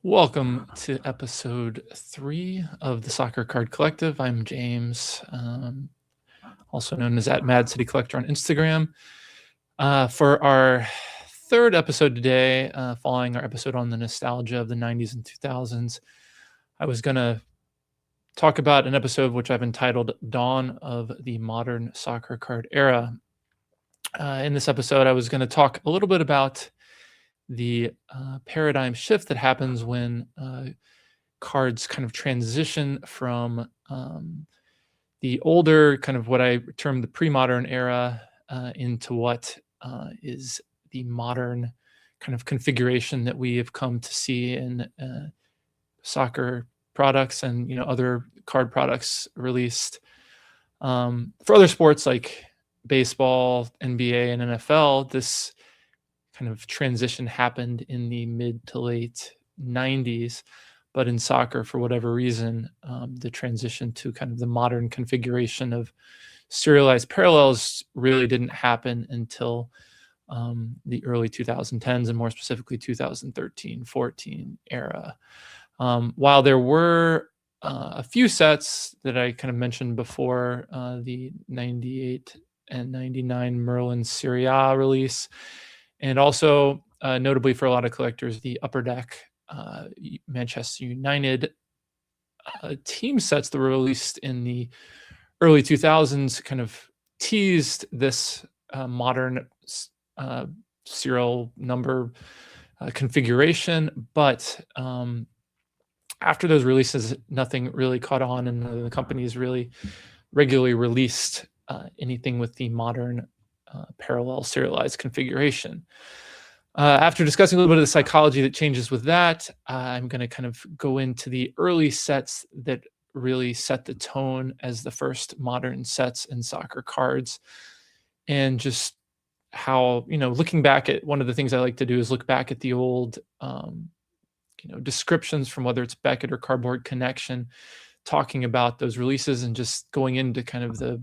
Welcome to episode 3 of the Soccer Card Collective. I'm James, also known as Mad City Collector on Instagram. For our third episode today, following our episode on the nostalgia of the 90s and 2000s, I was going to talk about an episode which I've entitled Dawn of the Modern Soccer Card Era. In this episode, I was going to talk a little bit about the paradigm shift that happens when cards kind of transition from the older, kind of what I term the pre-modern era, into what is the modern kind of configuration that we have come to see in soccer products and other card products released for other sports like baseball, NBA, and NFL. This kind of transition happened in the mid to late 90s, but in soccer, for whatever reason, the transition to kind of the modern configuration of serialized parallels really didn't happen until the early 2010s, and more specifically 2013-14 era. While there were a few sets that I kind of mentioned before, the 98 and 99 Merlin Serie A release, and also notably for a lot of collectors, the Upper Deck Manchester United team sets that were released in the early 2000s kind of teased this modern serial number configuration, but after those releases, nothing really caught on, and the companies really regularly released anything with the modern parallel serialized configuration. After discussing a little bit of the psychology that changes with that, I'm going to kind of go into the early sets that really set the tone as the first modern sets in soccer cards, and just how, looking back at, one of the things I like to do is look back at the old descriptions from whether it's Beckett or Cardboard Connection, talking about those releases and just going into kind of the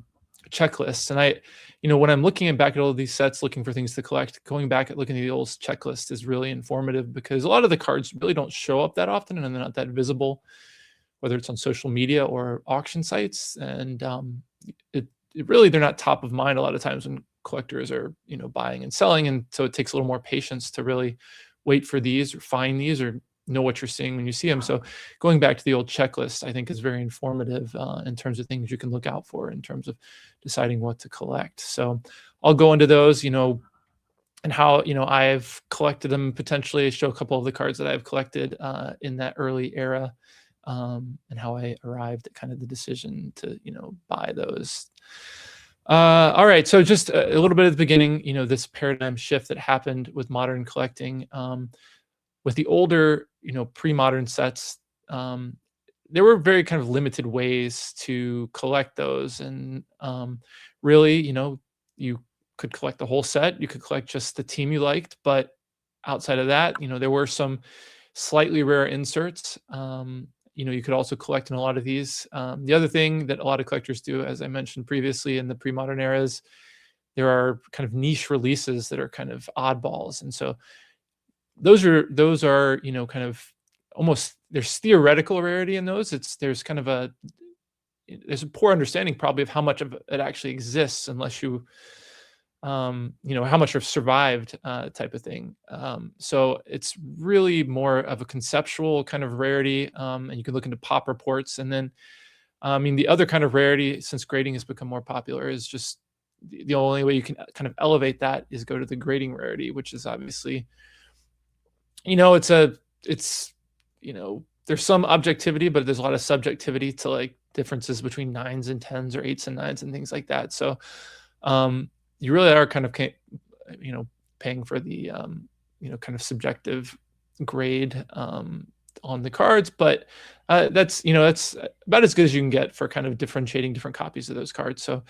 checklists. And when I'm looking back at all of these sets, looking for things to collect, going back at looking at the old checklist is really informative, because a lot of the cards really don't show up that often, and they're not that visible, whether it's on social media or auction sites. And it really, they're not top of mind a lot of times when collectors are buying and selling, and so it takes a little more patience to really wait for these or find these or know what you're seeing when you see them. So going back to the old checklist, I think, is very informative in terms of things you can look out for in terms of deciding what to collect. So I'll go into those, and how, I've collected them, potentially show a couple of the cards that I've collected in that early era, and how I arrived at kind of the decision to, buy those. All right. So just a little bit at the beginning, this paradigm shift that happened with modern collecting. With the older, pre-modern sets, there were very kind of limited ways to collect those. And really, you could collect the whole set. You could collect just the team you liked. But outside of that, there were some slightly rare inserts. You could also collect in a lot of these. The other thing that a lot of collectors do, as I mentioned previously, in the pre-modern eras, there are kind of niche releases that are kind of oddballs. And so those are kind of almost, there's theoretical rarity in those. There's a poor understanding probably of how much of it actually exists, unless you how much have survived, type of thing. So it's really more of a conceptual kind of rarity, and you can look into pop reports. And then the other kind of rarity, since grading has become more popular, is just the only way you can kind of elevate that is go to the grading rarity, which is obviously, it's there's some objectivity, but there's a lot of subjectivity to like differences between 9s and 10s or 8s and 9s and things like that. So you really are kind of paying for the kind of subjective grade on the cards, but that's about as good as you can get for kind of differentiating different copies of those cards. So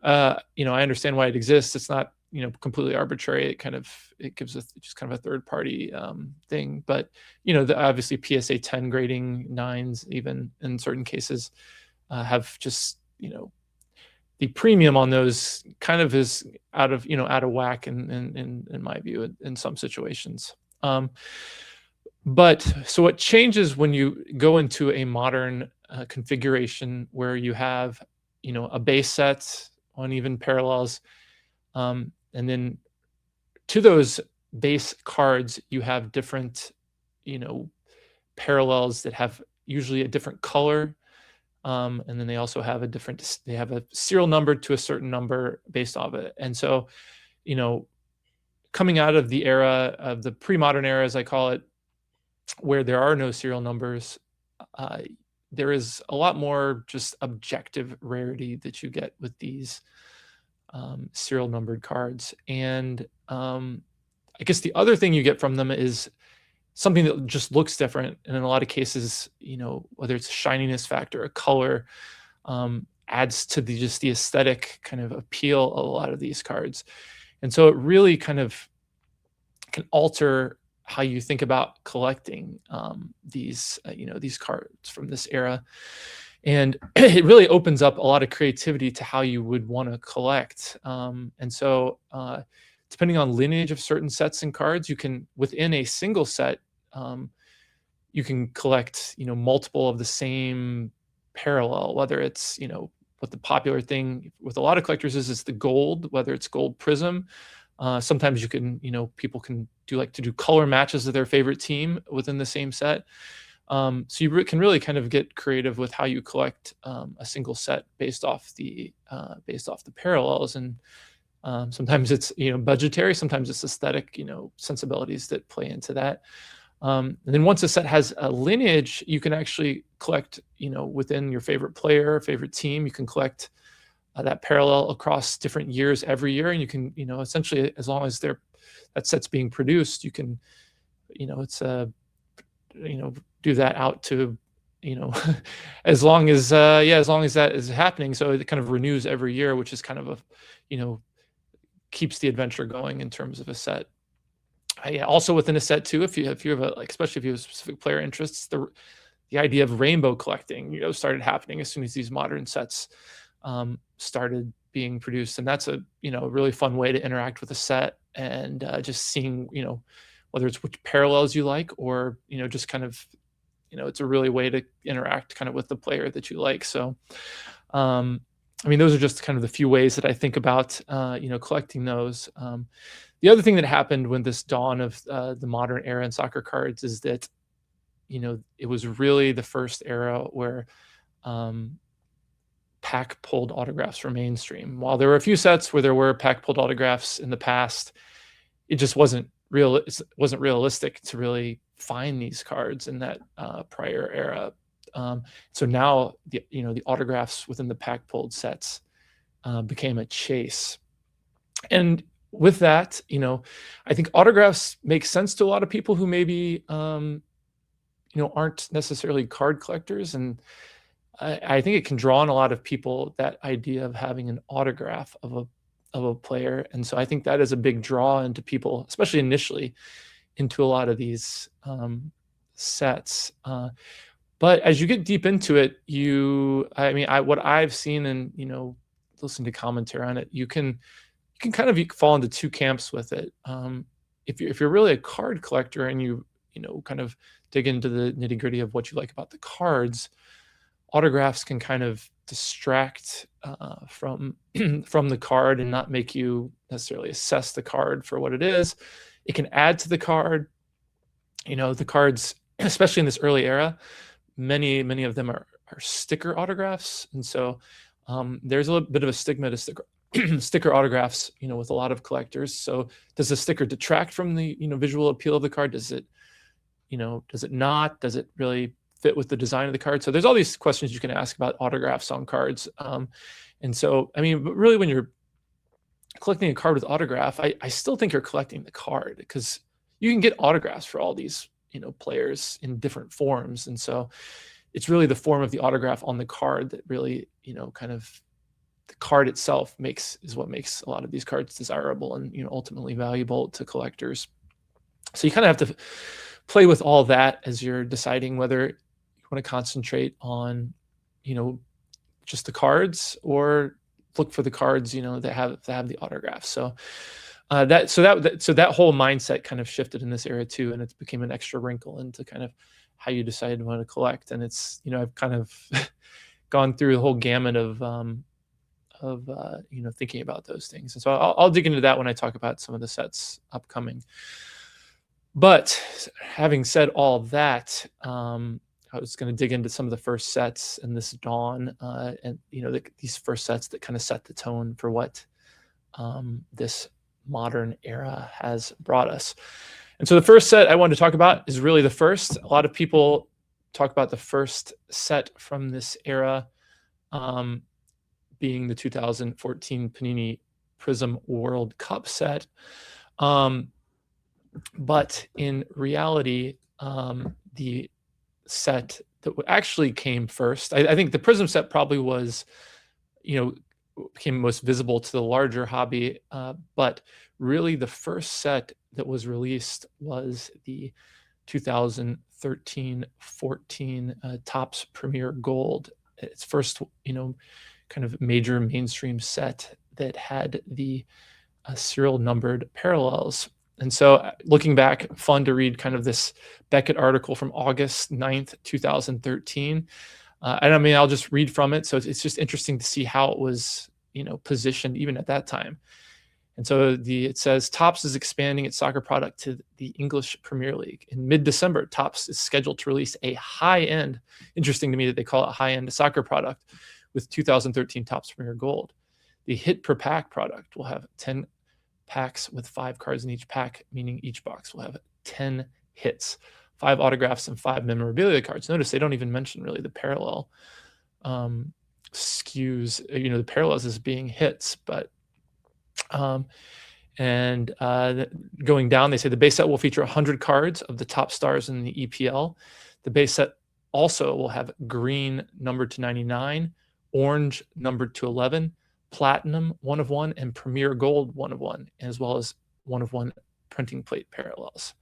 I understand why it exists. It's not completely arbitrary. It gives just kind of a third party thing. But obviously PSA 10 grading 9s, even in certain cases, have just the premium on those kind of is out of whack in my view in some situations. But so what changes when you go into a modern configuration where you have, a base set on even parallels, and then to those base cards, you have different, you know, parallels that have usually a different color. And then they also have they have a serial number to a certain number based off it. And so, you know, coming out of the era of the pre-modern era, as I call it, where there are no serial numbers, uh, there is a lot more just objective rarity that you get with these serial numbered cards. And I guess the other thing you get from them is something that just looks different. And in a lot of cases, whether it's a shininess factor, a color, adds to just the aesthetic kind of appeal of a lot of these cards. And so it really kind of can alter how you think about collecting these cards from this era. And it really opens up a lot of creativity to how you would want to collect. And so depending on lineage of certain sets and cards, you can, within a single set, you can collect, multiple of the same parallel, whether it's, what the popular thing with a lot of collectors is the gold, whether it's gold prism. Sometimes you can, people can do color matches of their favorite team within the same set. So you can really kind of get creative with how you collect a single set based off the parallels. And sometimes it's budgetary, sometimes it's aesthetic sensibilities that play into that. And then once a set has a lineage, you can actually collect within your favorite player, favorite team. You can collect that parallel across different years every year, and you can essentially, as long as that set's being produced, you can it's a do that out to as long as that is happening. So it kind of renews every year, which is kind of keeps the adventure going in terms of a set. Yeah, also within a set too, if you have especially if you have specific player interests, the idea of rainbow collecting started happening as soon as these modern sets started being produced. And that's a really fun way to interact with a set, and just seeing whether it's which parallels you like, or just kind of it's a really way to interact kind of with the player that you like. So those are just kind of the few ways that I think about collecting those. The other thing that happened when this dawn of the modern era in soccer cards is that it was really the first era where pack pulled autographs were mainstream. While there were a few sets where there were pack pulled autographs in the past, it just wasn't realistic to really find these cards in that prior era. So now the autographs within the pack pulled sets became a chase. And with that, I think autographs make sense to a lot of people who maybe aren't necessarily card collectors. And I think it can draw on a lot of people, that idea of having an autograph of a player. And so I think that is a big draw into people, especially initially, into a lot of these sets. But as you get deep into it, what I've seen and listen to commentary on it, you can kind of fall into two camps with it. If you're really a card collector and you kind of dig into the nitty gritty of what you like about the cards, autographs can kind of distract from the card and not make you necessarily assess the card for what it is. It can add to the card. The cards, especially in this early era, many of them are sticker autographs, and so there's a little bit of a stigma to sticker autographs, with a lot of collectors. So does the sticker detract from the visual appeal of the card? Does it not? Does it really fit with the design of the card? So there's all these questions you can ask about autographs on cards. And so, but really when you're collecting a card with autograph, I still think you're collecting the card, because you can get autographs for all these, players in different forms. And so it's really the form of the autograph on the card that really, kind of the card itself is what makes a lot of these cards desirable and, ultimately valuable to collectors. So you kind of have to play with all that as you're deciding whether you want to concentrate on, just the cards, or look for the cards, that have the autographs. So So that whole mindset kind of shifted in this era too, and it became an extra wrinkle into kind of how you decide to want to collect. And it's, I've kind of gone through the whole gamut of thinking about those things. And so I'll dig into that when I talk about some of the sets upcoming. But having said all that, I was going to dig into some of the first sets in this dawn, and these first sets that kind of set the tone for what this modern era has brought us. And so the first set I wanted to talk about is really the first. A lot of people talk about the first set from this era being the 2014 Panini Prism World Cup set. But in reality, the set that actually came first, I think the Prism set probably was, became most visible to the larger hobby, but really the first set that was released was the 2013-14 Topps Premier Gold. Its first, kind of major mainstream set that had the serial numbered parallels. And so looking back, fun to read kind of this Beckett article from August 9th, 2013. And I mean, I'll just read from it. So it's just interesting to see how it was, positioned even at that time. And so it says, Topps is expanding its soccer product to the English Premier League. In mid-December, Topps is scheduled to release a high-end, interesting to me that they call it high-end soccer product, with 2013 Topps Premier Gold. The hit per pack product will have 10 packs with 5 cards in each pack, meaning each box will have 10 hits, 5 autographs, and 5 memorabilia cards. Notice they don't even mention really the parallel skews, the parallels as being hits, but going down, they say the base set will feature 100 cards of the top stars in the EPL. The base set also will have green numbered to 99, orange numbered to 11, platinum 1 of 1, and premier gold 1 of 1, as well as 1 of 1 printing plate parallels.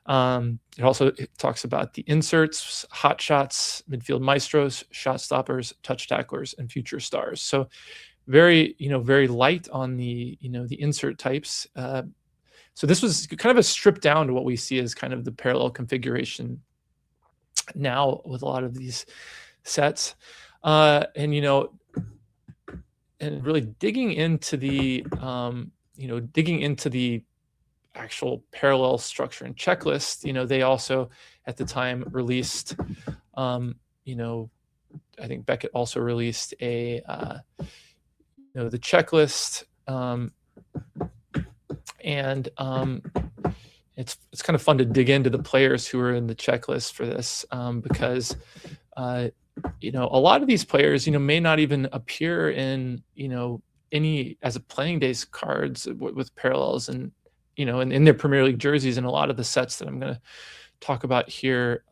It talks about the inserts, hot shots, midfield maestros, shot stoppers, touch tacklers, and future stars. So very light on the, the insert types. So this was kind of a strip down to what we see as kind of the parallel configuration now with a lot of these sets. And really digging into the, actual parallel structure and checklist, they also at the time released, I think Beckett also released a, the checklist, and it's kind of fun to dig into the players who are in the checklist for this, because a lot of these players may not even appear in any as a playing days cards with parallels, and in their Premier League jerseys, and a lot of the sets that I'm going to talk about here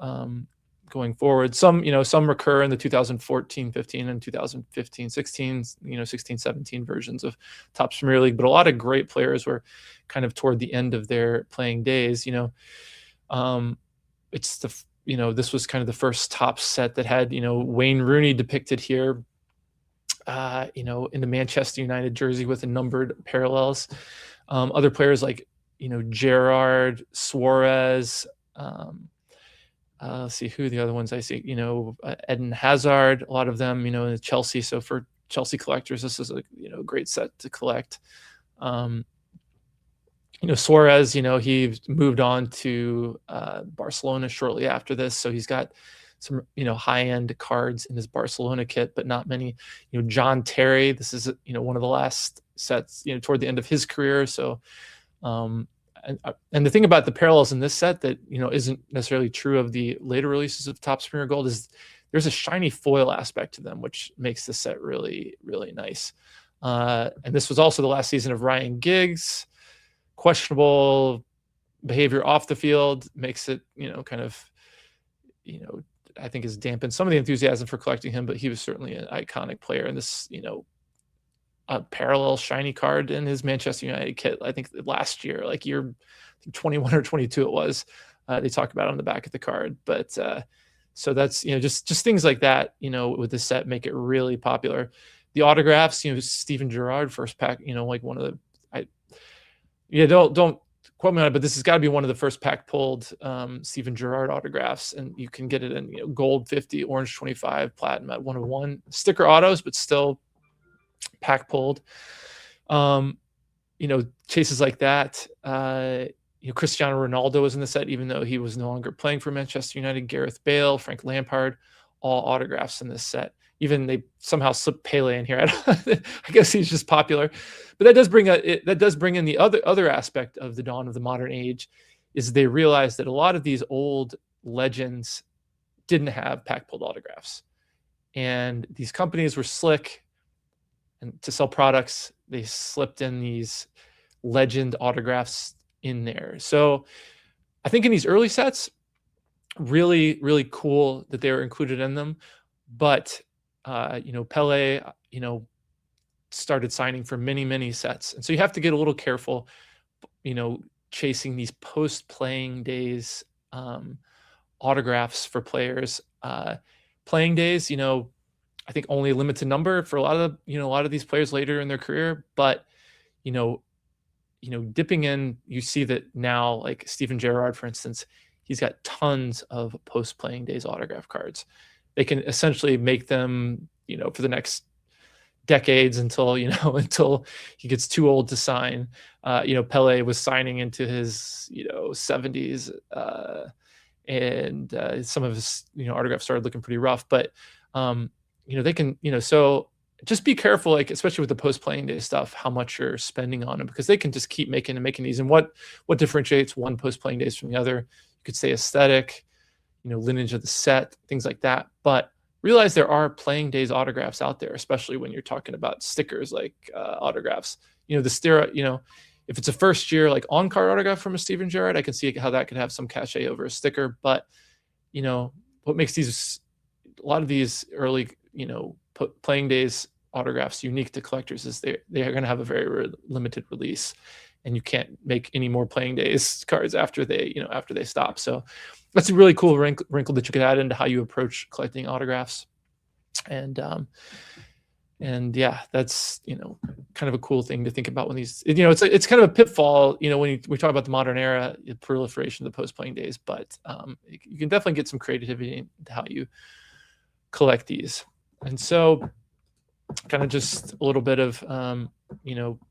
going forward. Some recur in the 2014-15 and 2015-16, 16-17 versions of Topps Premier League, but a lot of great players were kind of toward the end of their playing days. It's this was kind of the first Topps set that had Wayne Rooney depicted here, in the Manchester United jersey with the numbered parallels. Other players like Gerrard, Suarez, let's see who the other ones I see, Eden Hazard, a lot of them, in Chelsea. So for Chelsea collectors, this is a great set to collect. Suarez, he moved on to Barcelona shortly after this, so he's got some high-end cards in his Barcelona kit, but not many. John Terry, this is one of the last sets toward the end of his career. So and the thing about the parallels in this set that isn't necessarily true of the later releases of Topps Premier Gold is there's a shiny foil aspect to them, which makes the set really, really nice. And this was also the last season of Ryan Giggs. Questionable behavior off the field makes it kind of I think has dampened some of the enthusiasm for collecting him, but he was certainly an iconic player. And this a parallel shiny card in his Manchester United kit, I think last year, like year 21 or 22 it was, they talk about on the back of the card. But so that's just things like that with the set make it really popular. The autographs, Steven Gerrard first pack, like one of the Yeah, don't quote me on it, but this has got to be one of the first pack pulled Steven Gerrard autographs, and you can get it in gold 50, orange 25, platinum at 101. Sticker autos, but still pack pulled. Chases like that. Cristiano Ronaldo was in the set, even though he was no longer playing for Manchester United. Gareth Bale, Frank Lampard, all autographs in this set. Even they somehow slipped Pele in here. I guess he's just popular, but that does bring in the other aspect of the dawn of the modern age, is they realized that a lot of these old legends didn't have pack pulled autographs, and these companies were slick, and to sell products, they slipped in these legend autographs in there. So I think in these early sets, really, really cool that they were included in them. But Pele, started signing for many, many sets. And so you have to get a little careful, chasing these post-playing days autographs for players. Playing days, I think only a limited number for a lot of these players later in their career. But, dipping in, you see that now, like Steven Gerrard, for instance, he's got tons of post-playing days autograph cards. They can essentially make them, for the next decades until he gets too old to sign. Pele was signing into his 70s, and some of his autographs started looking pretty rough. But they can so just be careful, like especially with the post-playing day stuff, how much you're spending on them, because they can just keep making these. And what differentiates one post-playing days from the other? You could say aesthetic, lineage of the set, things like that. But realize there are playing days autographs out there, especially when you're talking about stickers like autographs. If it's a first year like on card autograph from a Steven Gerrard, I can see how that could have some cachet over a sticker. But what makes a lot of these early playing days autographs unique to collectors is they are going to have a very limited release, and you can't make any more playing days cards after they stop. So that's a really cool wrinkle that you could add into how you approach collecting autographs. And yeah, that's kind of a cool thing to think about when these it's kind of a pitfall when we talk about the modern era, the proliferation of the post-playing days. But you can definitely get some creativity into how you collect these. And so kind of just a little bit of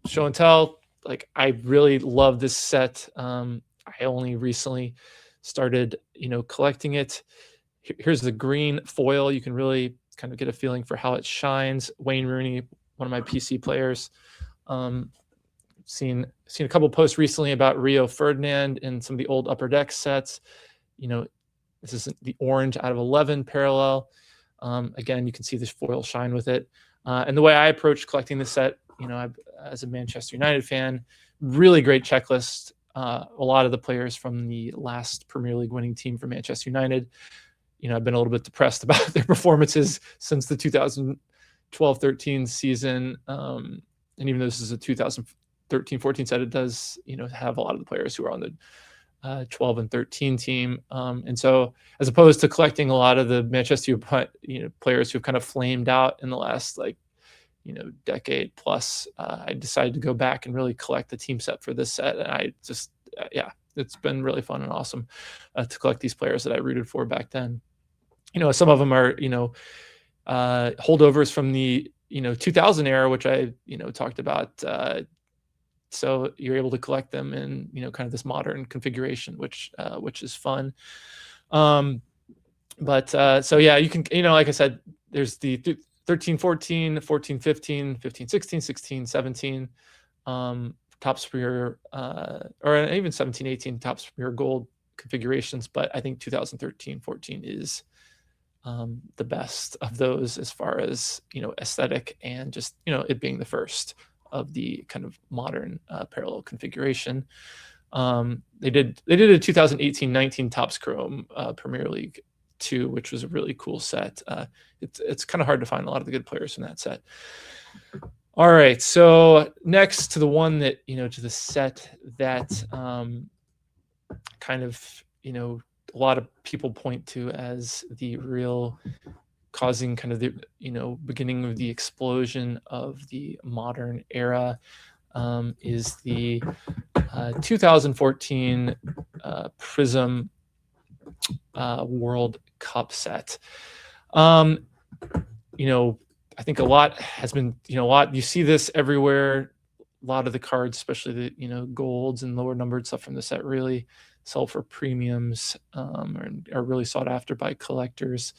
show and tell. Like, I really love this set. I only recently started collecting it. Here's the green foil. You can really kind of get a feeling for how it shines. Wayne Rooney, one of my PC players. Seen a couple posts recently about Rio Ferdinand in some of the old Upper Deck sets. This is the orange out of 11 parallel. Again, you can see this foil shine with it. And the way I approach collecting this set, as a Manchester United fan, really great checklist. A lot of the players from the last Premier League winning team for Manchester United, I've been a little bit depressed about their performances since the 2012-13 season. And even though this is a 2013-14 set, it does, have a lot of the players who are on the 12 and 13 team. And so as opposed to collecting a lot of the Manchester players who've kind of flamed out in the last decade plus, I decided to go back and really collect the team set for this set. And I just, it's been really fun and awesome to collect these players that I rooted for back then. Some of them are, holdovers from the, 2000 era, which I, talked about. So you're able to collect them in, kind of this modern configuration, which is fun. So yeah, you can, like I said, there's the 13, 14, 14, 15, 15, 16, 16, 17, Topps Premier, or even 17, 18 Topps Premier Gold configurations. But I think 2013, 14 is the best of those as far as, aesthetic and just, it being the first of the kind of modern parallel configuration. They did a 2018-19 Topps Chrome Premier League 2, which was a really cool set. It's kind of hard to find a lot of the good players in that set. All right, so next to the one that, to the set that kind of, a lot of people point to as the real causing kind of the, beginning of the explosion of the modern era, is the 2014 Prism World Cup set. You know, I think a lot has been, you see this everywhere. A lot of the cards, especially the, golds and lower numbered stuff from the set, really sell for premiums, are really sought after by collectors.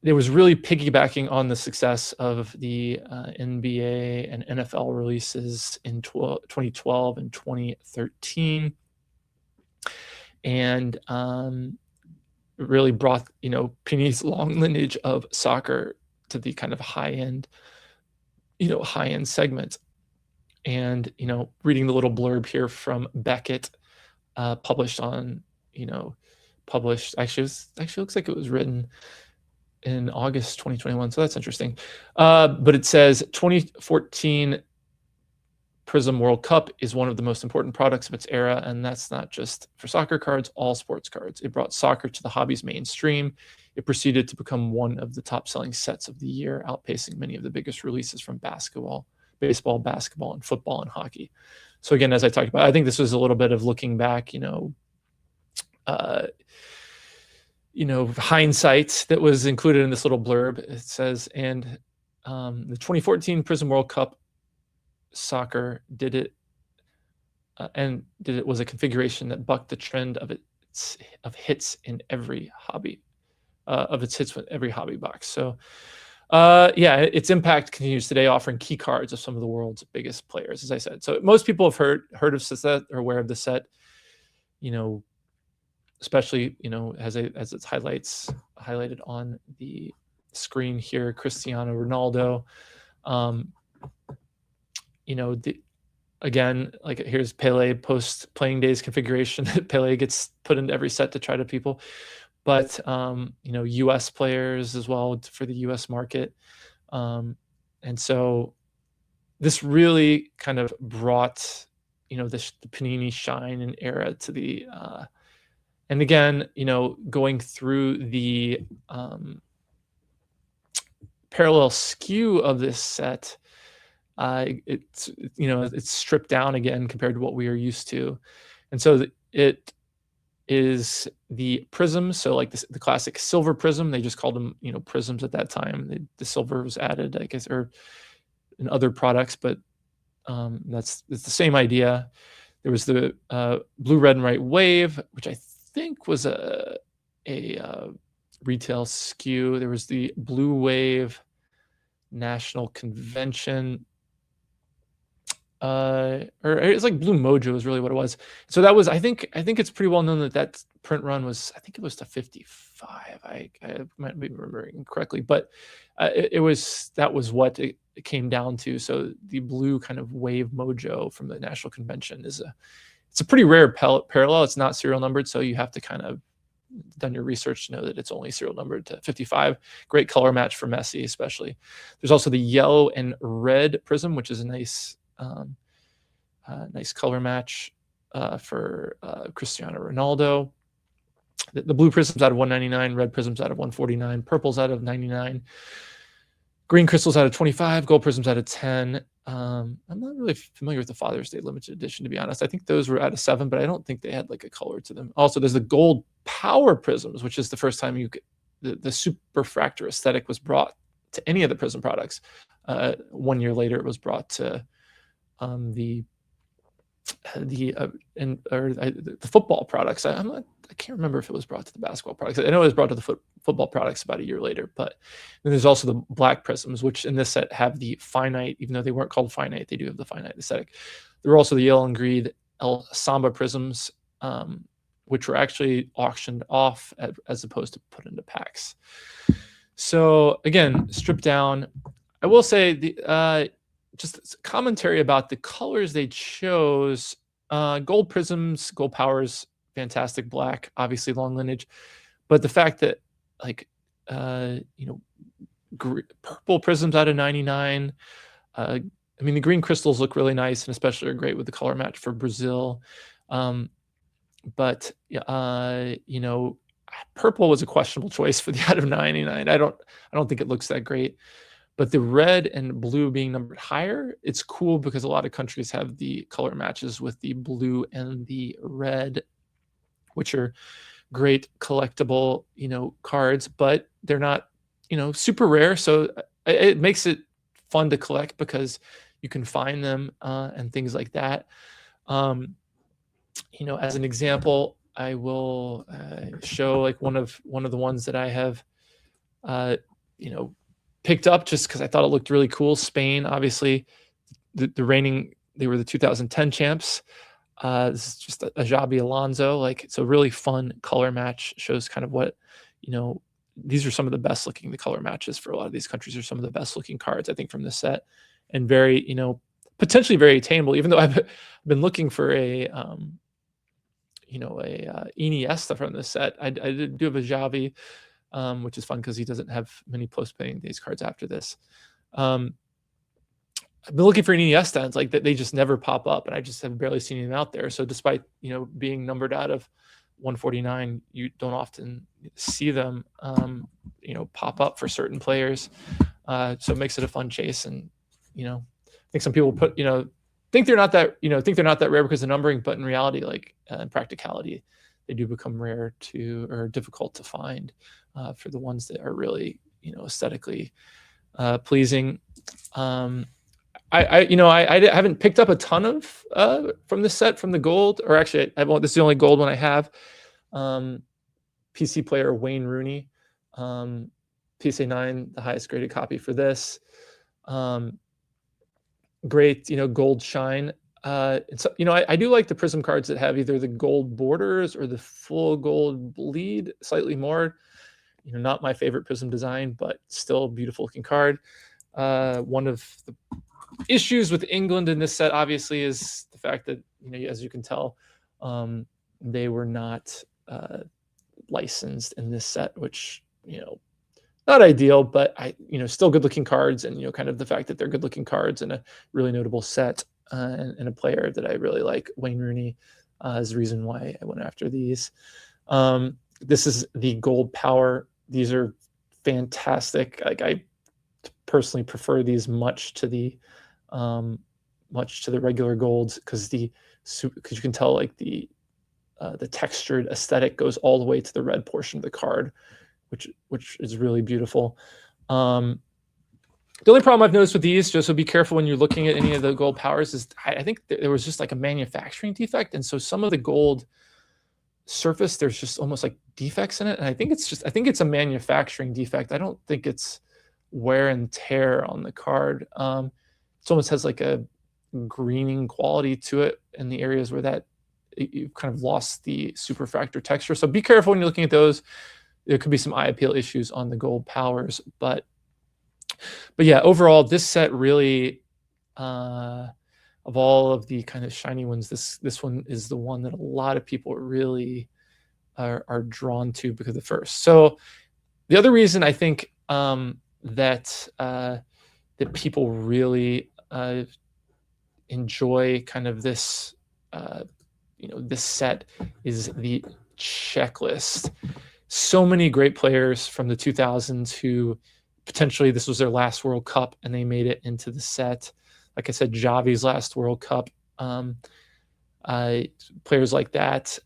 It was really piggybacking on the success of the NBA and NFL releases in 2012 and 2013. And really brought, Panini's long lineage of soccer to the kind of high-end segment. And, reading the little blurb here from Beckett, published, actually looks like it was written in August 2021. So that's interesting. But it says 2014 Prism World Cup is one of the most important products of its era, and that's not just for soccer cards, all sports cards. It brought soccer to the hobby's mainstream. It proceeded to become one of the top-selling sets of the year, outpacing many of the biggest releases from baseball, basketball, and football and hockey. So again, as I talked about, I think this was a little bit of looking back, hindsight that was included in this little blurb. It says, and the 2014 Prism World Cup soccer was a configuration that bucked the trend of hits in every hobby, with every hobby box. So its impact continues today, offering key cards of some of the world's biggest players, as I said. So most people have heard of the set, or aware of the set, especially, as it's highlighted on the screen here, Cristiano Ronaldo. Again, like here's Pele post playing days configuration. Pele gets put into every set to try to people, but U.S. players as well for the U.S. market, and so this really kind of brought the Panini shine and era to the and again, going through the parallel skew of this set. It's stripped down again compared to what we are used to, and so it is the prism. So like the classic silver prism, they just called them prisms at that time. The silver was added, I guess, or in other products, but it's the same idea. There was the blue, red, and white wave, which I think was a retail SKU. There was the blue wave national convention. Or it's like Blue Mojo is really what it was. So that was, I think it's pretty well known that print run was, I think it was to 55. I might be remembering correctly, but that was what it came down to. So the blue kind of wave mojo from the national convention it's a pretty rare parallel. It's not serial numbered, so you have to kind of done your research to know that it's only serial numbered to 55. Great color match for Messi, especially. There's also the yellow and red prism, which is a nice color match for Cristiano Ronaldo. The blue prism's out of 199, red prism's out of 149, purple's out of 99, green crystal's out of 25, gold prism's out of 10. I'm not really familiar with the Father's Day limited edition, to be honest. I think those were out of 7, but I don't think they had like a color to them. Also, there's the gold power prisms, which is the first time the superfractor aesthetic was brought to any of the prism products. 1 year later, it was brought to the football products. I can't remember if it was brought to the basketball products. I know it was brought to the football products about a year later. But then there's also the black prisms, which in this set have the finite, even though they weren't called finite, they do have the finite aesthetic. There were also the yellow and green El Samba prisms, which were actually auctioned off as opposed to put into packs. So again, stripped down. I will say just commentary about the colors they chose. Gold prisms, gold powers, fantastic. Black, obviously long lineage, but the fact that purple prisms out of 99. I mean, the green crystals look really nice, and especially are great with the color match for Brazil. But purple was a questionable choice for the out of 99. I don't think it looks that great. But the red and blue being numbered higher, it's cool because a lot of countries have the color matches with the blue and the red, which are great collectible, cards, but they're not, super rare. So it makes it fun to collect because you can find them and things like that. As an example, I will show like one of the ones that I have, picked up just because I thought it looked really cool. Spain, obviously, the reigning, they were the 2010 champs. This is just a Xabi Alonso. Like, it's a really fun color match. Shows kind of what, these are some of the best looking, the color matches for a lot of these countries are some of the best looking cards, I think, from this set, and very, potentially very attainable, even though I've been looking for a Iniesta from this set. I did do have a Xavi, which is fun because he doesn't have many post-playing days cards after this. I've been looking for an Iniesta, and it's like that they just never pop up, and I just have barely seen him out there. So despite being numbered out of 149, you don't often see them pop up for certain players. So it makes it a fun chase, and I think some people think they're not that rare because of numbering, but in reality, like in practicality, they do become rare or difficult to find for the ones that are really aesthetically pleasing. I haven't picked up a ton of from this set, from the gold, or actually this is the only gold one I have. PC player Wayne Rooney, PSA 9, the highest graded copy for this. Great, gold shine. So, I do like the Prism cards that have either the gold borders or the full gold bleed slightly more. Not my favorite Prism design, but still beautiful looking card. One of the issues with England in this set, obviously, is the fact that, as you can tell, they were not licensed in this set, which, not ideal, but still good looking cards, and, kind of the fact that they're good looking cards and a really notable set and a player that I really like, Wayne Rooney, is the reason why I went after these. This is the gold power. These are fantastic. Like, I personally prefer these much to the regular golds because you can tell, like, the textured aesthetic goes all the way to the red portion of the card, which is really beautiful. The only problem I've noticed with these, just so be careful when you're looking at any of the gold powers, is I think there was just like a manufacturing defect, and so some of the gold surface, there's just almost like defects in it, and I think it's a manufacturing defect. I don't think it's wear and tear on the card. It almost has like a greening quality to it in the areas where you've kind of lost the superfractor texture. So be careful when you're looking at those. There could be some eye appeal issues on the gold powers, but yeah, overall, this set really, of all of the kind of shiny ones, this one is the one that a lot of people really are drawn to because of the first. So the other reason I think that people really enjoy kind of this this set is the checklist. So many great players from the 2000s who potentially this was their last World Cup and they made it into the set. Like I said, Xavi's last World Cup. Players like that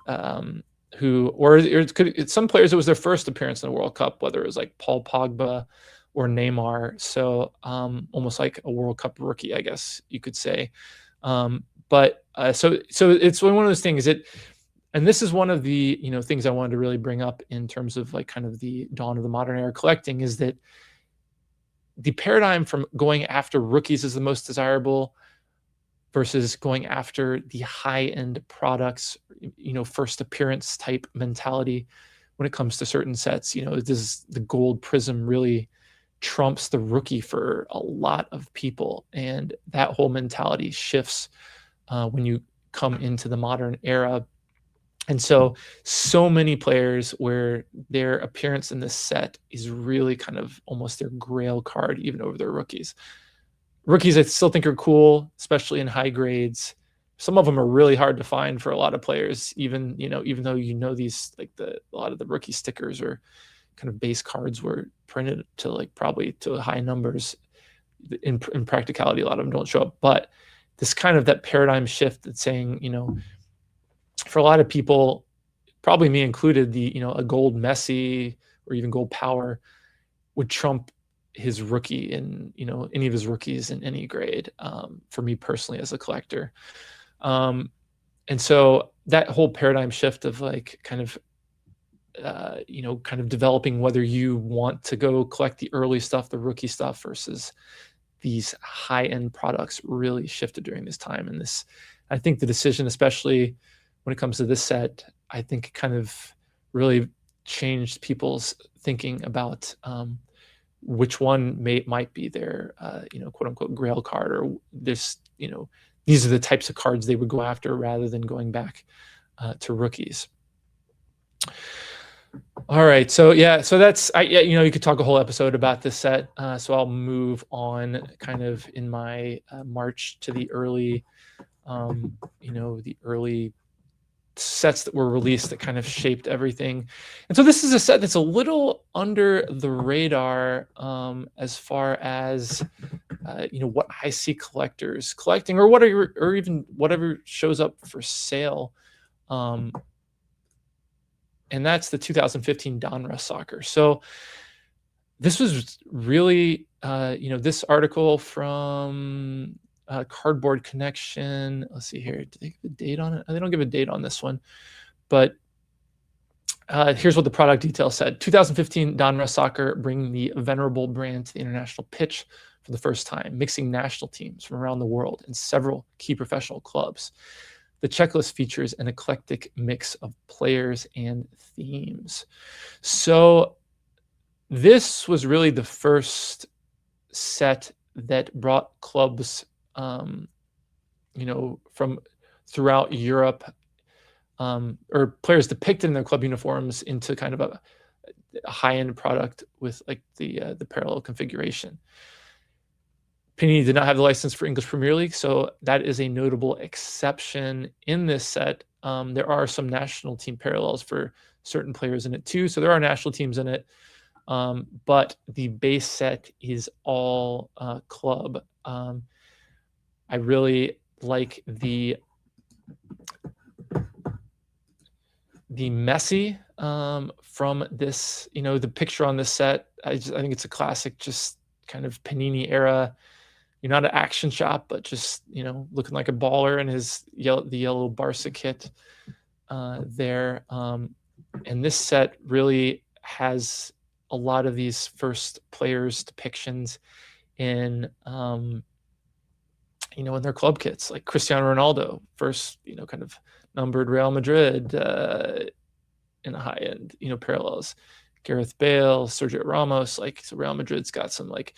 some players, it was their first appearance in the World Cup, whether it was like Paul Pogba or Neymar. So almost like a World Cup rookie, I guess you could say. But so it's one of those things and this is one of the things I wanted to really bring up in terms of like kind of the dawn of the modern era collecting, is that the paradigm from going after rookies is the most desirable versus going after the high-end products, first appearance type mentality when it comes to certain sets. The gold Prism really trumps the rookie for a lot of people, and that whole mentality shifts when you come into the modern era. And so many players where their appearance in this set is really kind of almost their grail card, even over their rookies. Rookies I still think are cool, especially in high grades. Some of them are really hard to find for a lot of players, even though these, like a lot of the rookie stickers or kind of base cards were printed to like probably to high numbers. in practicality, a lot of them don't show up. But this kind of that paradigm shift that's saying, you know, for a lot of people, probably me included, the, you know, a gold Messi or even gold Power would trump his rookie in, you know, any of his rookies in any grade, for me personally as a collector. And so that whole paradigm shift of like kind of, you know, kind of developing whether you want to go collect the early stuff, the rookie stuff versus these high-end products really shifted during this time. And this, I think the decision, especially when it comes to this set, I think kind of really changed people's thinking about which one might be their, you know, quote unquote grail card, or this, you know, these are the types of cards they would go after rather than going back to rookies. All right, so yeah, so that's, you know, you could talk a whole episode about this set. So I'll move on kind of in my march to the early, you know, the early sets that were released that kind of shaped everything. And so this is a set that's a little under the radar as far as you know, what I see collectors collecting, or whatever, or even whatever shows up for sale. And that's the 2015 Donruss Soccer. So this was really, you know, this article from Cardboard Connection. Let's see here. Do they give a date on it? They don't give a date on this one, but here's what the product detail said. 2015 Donruss Soccer bringing the venerable brand to the international pitch for the first time, mixing national teams from around the world and several key professional clubs. The checklist features an eclectic mix of players and themes. So this was really the first set that brought clubs, you know, from throughout Europe, or players depicted in their club uniforms into kind of a high-end product with like the parallel configuration. Panini did not have the license for English Premier League, so that is a notable exception in this set. There are some national team parallels for certain players in it too, so there are national teams in it, but the base set is all club. I really like the Messi from this, you know, the picture on this set. I think it's a classic, just kind of Panini era. You're not an action shop, but just, you know, looking like a baller in his the yellow Barca kit there. And this set really has a lot of these first players depictions in, you know, in their club kits, like Cristiano Ronaldo, first, you know, kind of numbered Real Madrid in a high end, you know, parallels. Gareth Bale, Sergio Ramos, like, so Real Madrid's got some like,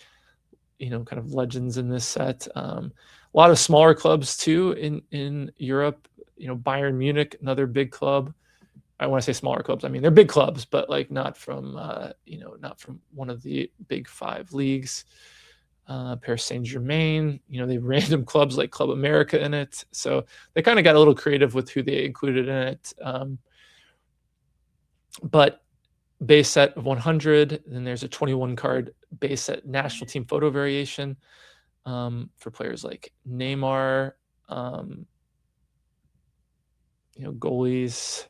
you know, kind of legends in this set. A lot of smaller clubs too in Europe. You know, Bayern Munich, another big club. I want to say smaller clubs. I mean, they're big clubs, but like not from you know, not from one of the big five leagues. Paris Saint-Germain. You know, they have random clubs like Club America in it. So they kind of got a little creative with who they included in it. But base set of 100. Then there's a 21 card base set national team photo variation for players like Neymar, you know, goalies,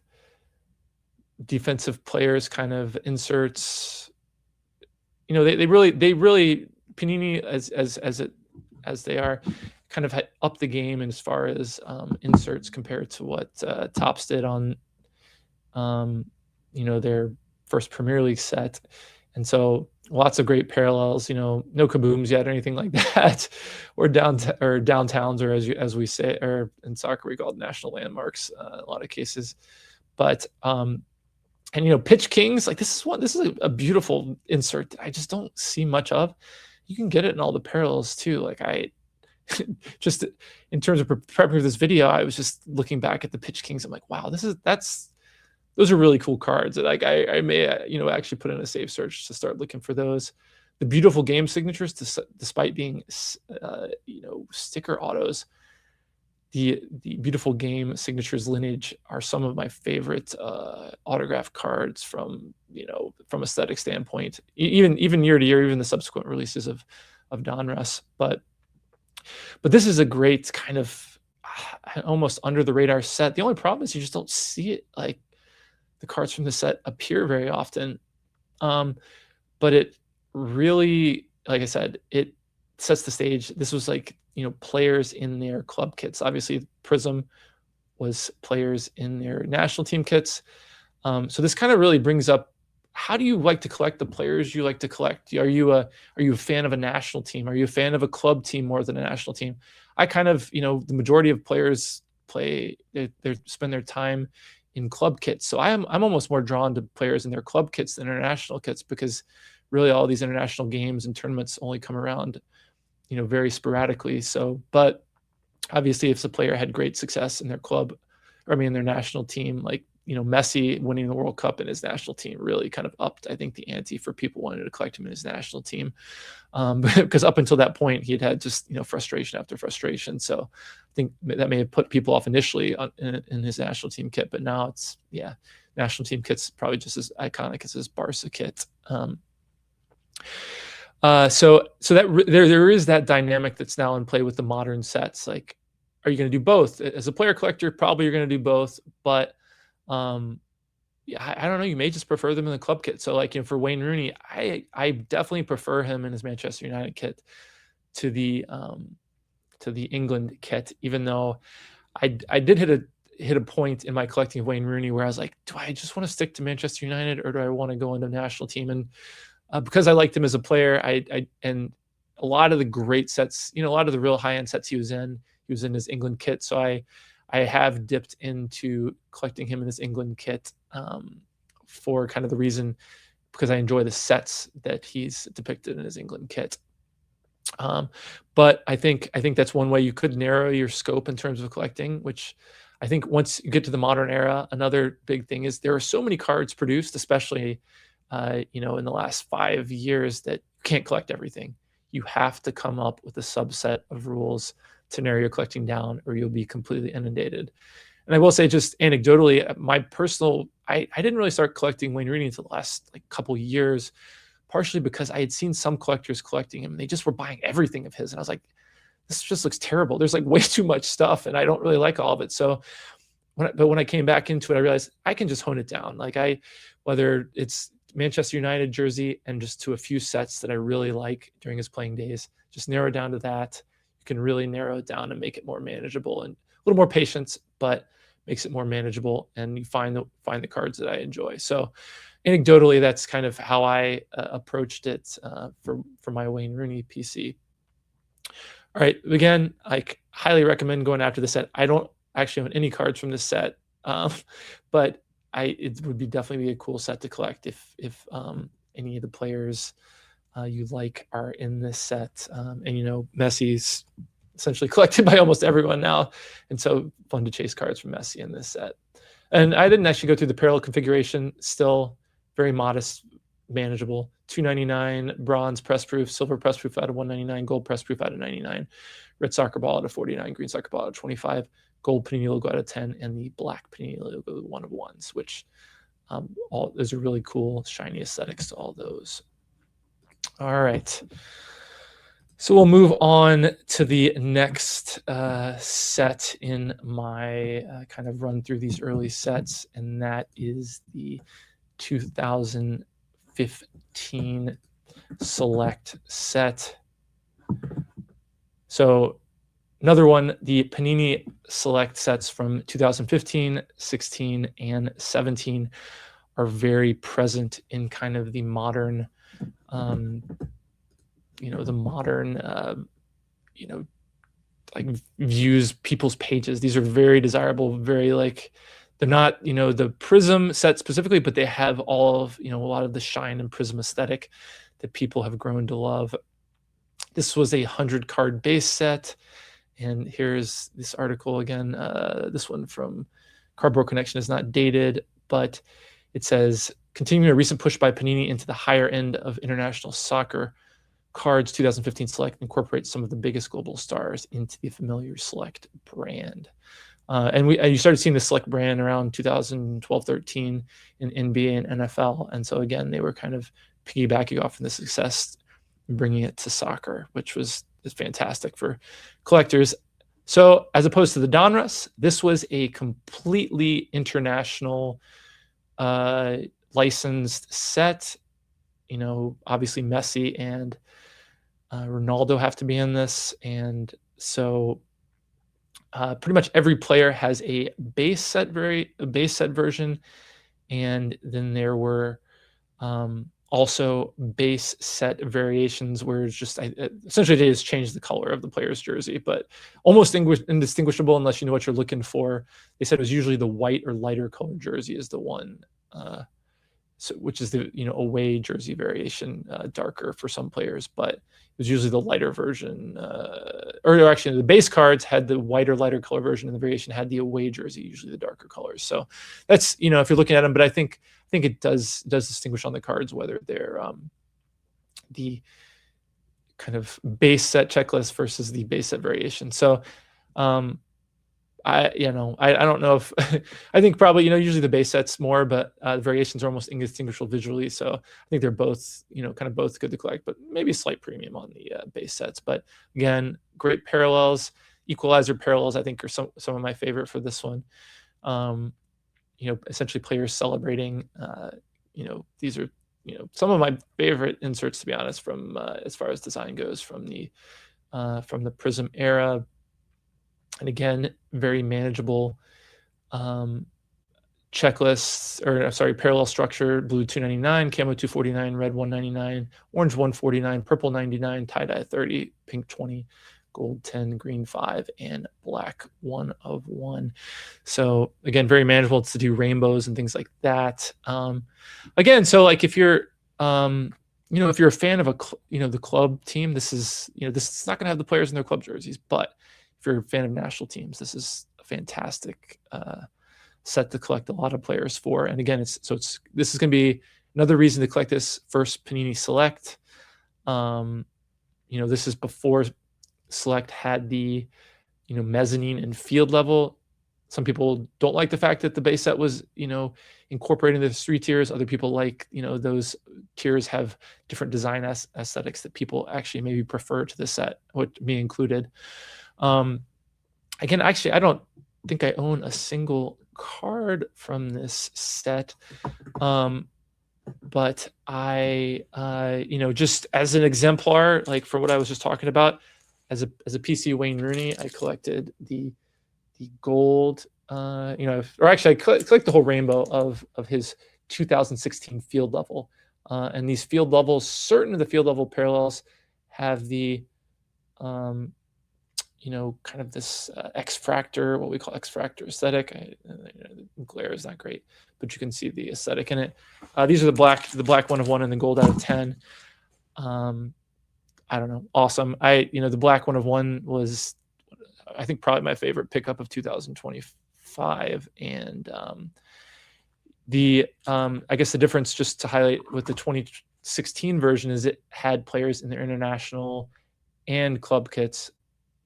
defensive players, kind of inserts. You know, they really Panini as they are kind of up the game as far as inserts compared to what Topps did on you know, their first Premier League set. And so lots of great parallels, you know, no kabooms yet or anything like that, or downtowns, or as we say, or in soccer we call it national landmarks in a lot of cases. But and you know, Pitch Kings, like this is a beautiful insert that I just don't see much of. You can get it in all the parallels too. Like I just in terms of prepping for this video, I was just looking back at the Pitch Kings. I'm like, wow, those are really cool cards. Like I may, you know, actually put in a save search to start looking for those. The beautiful game signatures, despite being, you know, sticker autos, the beautiful game signatures lineage are some of my favorite autograph cards from, you know, from aesthetic standpoint. Even year to year, even the subsequent releases of Donruss. But this is a great kind of almost under the radar set. The only problem is you just don't see it, like the cards from the set appear very often. But it really, like I said, it sets the stage. This was like, players in their club kits. Obviously, Prism was players in their national team kits. So this kind of really brings up, how do you like to collect the players you like to collect? Are you a fan of a national team? Are you a fan of a club team more than a national team? I kind of, the majority of players they spend their time in club kits. So I'm almost more drawn to players in their club kits than international kits, because really all these international games and tournaments only come around, very sporadically. So, but obviously if the player had great success in their club, in their national team, like, Messi winning the World Cup in his national team really kind of upped, I think, the ante for people wanting to collect him in his national team. Because up until that point, he had just, frustration after frustration. So I think that may have put people off initially in his national team kit, but now it's, national team kit's probably just as iconic as his Barca kit. So that there is that dynamic that's now in play with the modern sets. Like, are you going to do both? As a player collector, probably you're going to do both, but I don't know. You may just prefer them in the club kit. So, like, for Wayne Rooney, I definitely prefer him in his Manchester United kit to the England kit. Even though I did hit a point in my collecting of Wayne Rooney where I was like, do I just want to stick to Manchester United, or do I want to go into national team? And because I liked him as a player, and a lot of the great sets, a lot of the real high end sets he was in his England kit. So I have dipped into collecting him in his England kit for kind of the reason, because I enjoy the sets that he's depicted in his England kit. But I think that's one way you could narrow your scope in terms of collecting, which I think once you get to the modern era, another big thing is there are so many cards produced, especially in the last 5 years, that you can't collect everything. You have to come up with a subset of rules to narrow your collecting down, or you'll be completely inundated. And I will say, just anecdotally, my personal, I didn't really start collecting Wayne Rooney until the last couple years, partially because I had seen some collectors collecting him, and they just were buying everything of his. And I was like, this just looks terrible. There's like way too much stuff, and I don't really like all of it. So when I came back into it, I realized I can just hone it down. Like, whether it's Manchester United jersey and just to a few sets that I really like during his playing days, just narrow it down to that. You can really narrow it down and make it more manageable, and a little more patience, but makes it more manageable, and you find the cards that I enjoy. So anecdotally, that's kind of how I approached it for my Wayne Rooney PC. All right, again, I highly recommend going after the set. I don't actually own any cards from this set, but it would definitely be a cool set to collect if any of the players you like are in this set. And Messi's essentially collected by almost everyone now, and so fun to chase cards from Messi in this set. And I didn't actually go through the parallel configuration. Still very modest, manageable. 299 bronze press proof, silver press proof out of 199, gold press proof out of 99, red soccer ball out of 49, green soccer ball out of 25, gold Panini logo out of 10, and the black Panini logo 1 of 1s, which all those are really cool, shiny aesthetics to all those. All right. So we'll move on to the next set in my kind of run through these early sets, and that is the 2015 Select set. So another one, the Panini Select sets from 2015, 16, and 17 are very present in kind of the modern, like views people's pages. These are very desirable, very they're not, the Prism set specifically, but they have all of, a lot of the shine and Prism aesthetic that people have grown to love. This was a 100 card base set. And here's this article again. This one from Cardboard Connection is not dated, but it says, continuing a recent push by Panini into the higher end of international soccer cards, 2015 Select incorporates some of the biggest global stars into the familiar Select brand. And you started seeing the Select brand around 2012-13 in NBA and NFL. And so again, they were kind of piggybacking off of the success bringing it to soccer, which is fantastic for collectors. So as opposed to the Donruss, this was a completely international licensed set. Obviously Messi and Ronaldo have to be in this, and so pretty much every player has a base set version, and then there were also base set variations where it's just essentially they just changed the color of the player's jersey, but almost indistinguishable unless you know what you're looking for. They said it was usually the white or lighter colored jersey is the one, which is the away jersey variation, darker for some players, but it was usually the lighter version, or actually the base cards had the whiter, lighter color version, and the variation had the away jersey, usually the darker colors. So that's if you're looking at them, but I think it does distinguish on the cards whether they're the kind of base set checklist versus the base set variation. So I don't know if I think probably usually the base set's more, but the variations are almost indistinguishable visually. So I think they're both kind of both good to collect, but maybe a slight premium on the base sets. But again, great parallels, equalizer parallels. I think are some of my favorite for this one. Essentially players celebrating. These are some of my favorite inserts, to be honest, from as far as design goes from the Prism era. And again, very manageable checklists, or sorry, parallel structure: blue 299, camo 249, red 199, orange 149, purple 99, tie-dye 30, pink 20, gold 10, green 5, and black 1 of 1. So again, very manageable to do rainbows and things like that. Again, so like if you're if you're a fan of the club team, this is this is not going to have the players in their club jerseys, but if you're a fan of national teams, this is a fantastic set to collect a lot of players for. And again, this is going to be another reason to collect this first Panini Select. This is before Select had the mezzanine and field level. Some people don't like the fact that the base set was incorporating the 3 tiers. Other people like those tiers have different design aesthetics that people actually maybe prefer to the set, would be included. Again, actually, I don't think I own a single card from this set, but I just as an exemplar, like for what I was just talking about, as a PC Wayne Rooney, I collected the gold, or actually I collect the whole rainbow of his 2016 field level, and these field levels, certain of the field level parallels have the kind of this X-Fractor, what we call X-Fractor aesthetic. The glare is not great, but you can see the aesthetic in it. These are the black 1 of 1 and the gold out of 10. I don't know, awesome. The black 1 of 1 was, I think, probably my favorite pickup of 2025. And I guess the difference, just to highlight with the 2016 version, is it had players in their international and club kits.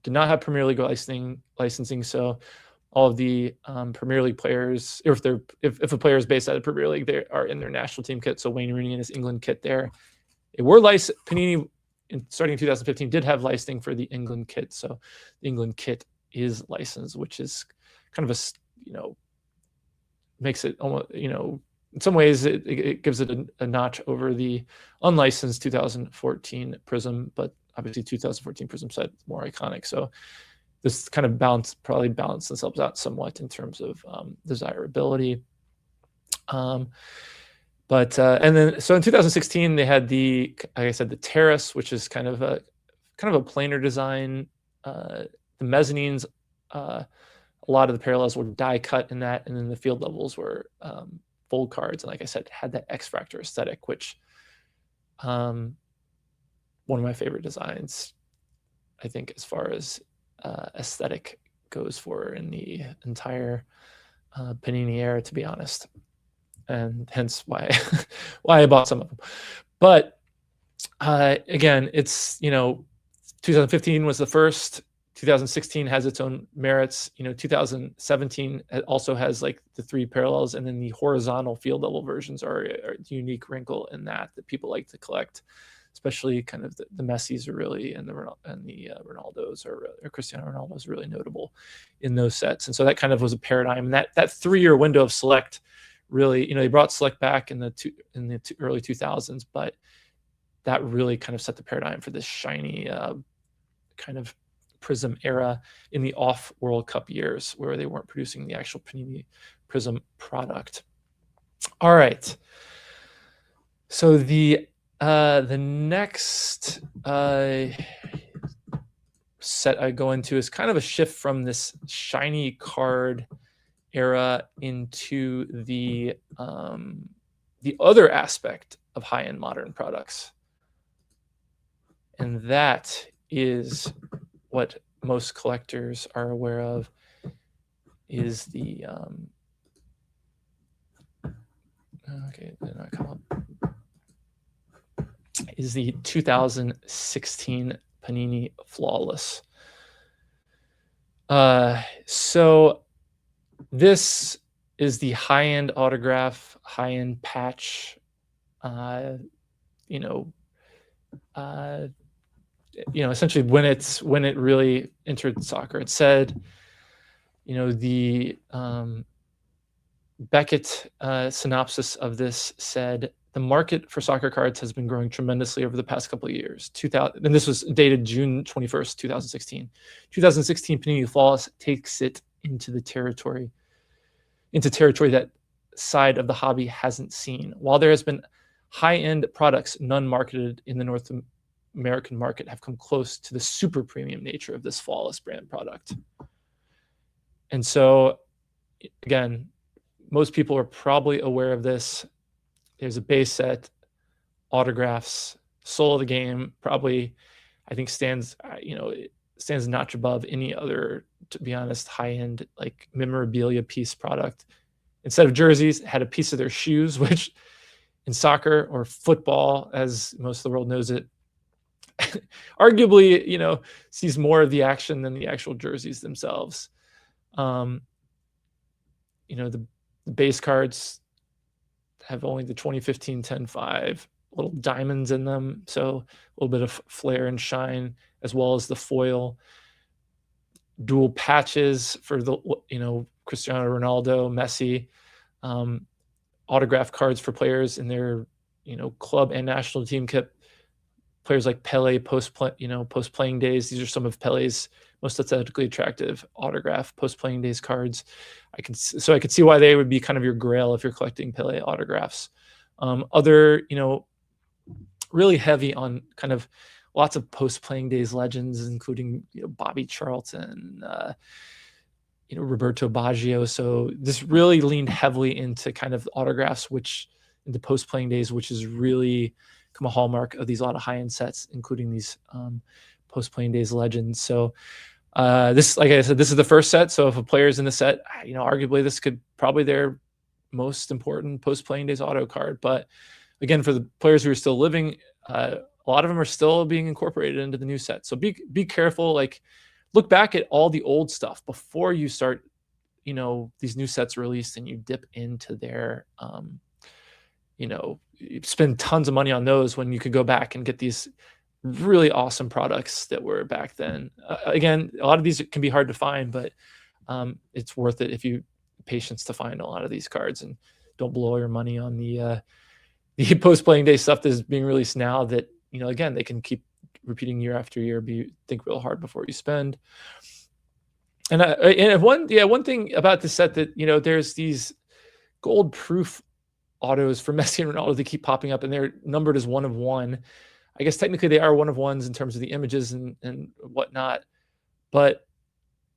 Did not have Premier League licensing, so all of the Premier League players, or if a player is based out of Premier League, they are in their national team kit. So Wayne Rooney in his England kit there. It were licensed. Panini, starting in 2015, did have licensing for the England kit. So the England kit is licensed, which is kind of makes it almost, in some ways it gives it a notch over the unlicensed 2014 Prism, but obviously 2014 Prism set is more iconic. So this kind of probably balanced themselves out somewhat in terms of desirability. And then so in 2016 they had like I said, the Terrace, which is kind of a planar design. The mezzanines, a lot of the parallels were die cut in that, and then the field levels were fold cards, and like I said, had that X-Fractor aesthetic, which one of my favorite designs, I think, as far as aesthetic goes for in the entire Panini era, to be honest, and hence why I bought some of them. But again, it's 2015 was the first. 2016 has its own merits. 2017 also has like the 3 parallels, and then the horizontal field level versions are a unique wrinkle in that people like to collect. especially kind of the Messis are really, and the Ronaldos or Cristiano Ronaldo is really notable in those sets. And so that kind of was a paradigm. And that 3-year window of Select really, they brought Select back in the early 2000s, but that really kind of set the paradigm for this shiny kind of Prism era in the off World Cup years where they weren't producing the actual Panini Prism product. All right. So the next set I go into is kind of a shift from this shiny card era into the other aspect of high-end modern products. And that is what most collectors are aware of, is the okay, did not come up. Is the 2016 Panini Flawless. So this is the high-end autograph, high-end patch. Essentially when it really entered soccer, it said, the Beckett synopsis of this said, the market for soccer cards has been growing tremendously over the past couple of years. And this was dated June 21st, 2016. 2016 Panini Flawless takes it into territory that side of the hobby hasn't seen. While there has been high-end products, none marketed in the North American market have come close to the super premium nature of this Flawless brand product. And so, again, most people are probably aware of this. There's a base set, autographs, soul of the game, probably, I think stands a notch above any other, to be honest, high-end like memorabilia piece product. Instead of jerseys, it had a piece of their shoes, which in soccer or football, as most of the world knows it, arguably, sees more of the action than the actual jerseys themselves. The base cards have only the 2015 10-5 little diamonds in them, so a little bit of flare and shine, as well as the foil. Dual patches for the Cristiano Ronaldo, Messi, autograph cards for players in their club and national team kit. Players like Pele post-playing days. These are some of Pele's most aesthetically attractive autograph post-playing days cards. I could see why they would be kind of your grail if you're collecting Pele autographs. Other, really heavy on kind of lots of post-playing days legends, including Bobby Charlton, Roberto Baggio. So this really leaned heavily into kind of autographs, into post-playing days, which is really come a hallmark of these a lot of high-end sets, including these post-playing days legends. So this, like I said, this is the first set. So if a player's in the set, arguably this could probably their most important post-playing days auto card. But again, for the players who are still living, a lot of them are still being incorporated into the new set. So be careful. Like, look back at all the old stuff before you start, these new sets released and you dip into their, you spend tons of money on those when you could go back and get these really awesome products that were back then. Again, a lot of these can be hard to find, but it's worth it if you patience to find a lot of these cards, and don't blow all your money on the post-playing day stuff that is being released now that, again, they can keep repeating year after year. Think real hard before you spend. And one thing about this set that, there's these gold proof autos for Messi and Ronaldo that keep popping up, and they're numbered as 1 of 1. I guess technically they are 1 of 1s in terms of the images and whatnot. But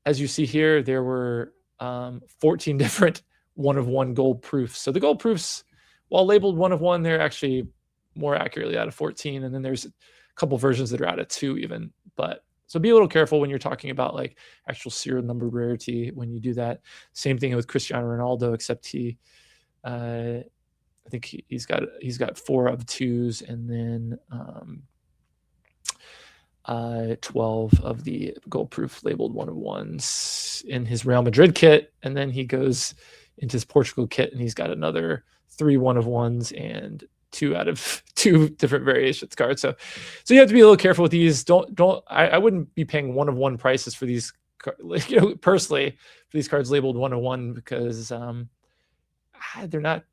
as you see here, there were 14 different 1 of 1 gold proofs. So the gold proofs, while labeled 1 of 1, they're actually more accurately out of 14. And then there's a couple versions that are out of 2 even. But so be a little careful when you're talking about like actual serial number rarity when you do that. Same thing with Cristiano Ronaldo, except he, I think he's got 4 of 2s, and then 12 of the gold proof labeled 1 of 1s in his Real Madrid kit, and then he goes into his Portugal kit and he's got another 3 1 of 1s and 2 out of 2 different variations cards. So you have to be a little careful with these. I wouldn't be paying 1 of 1 prices for these, personally, for these cards labeled 1 of 1, because they're not,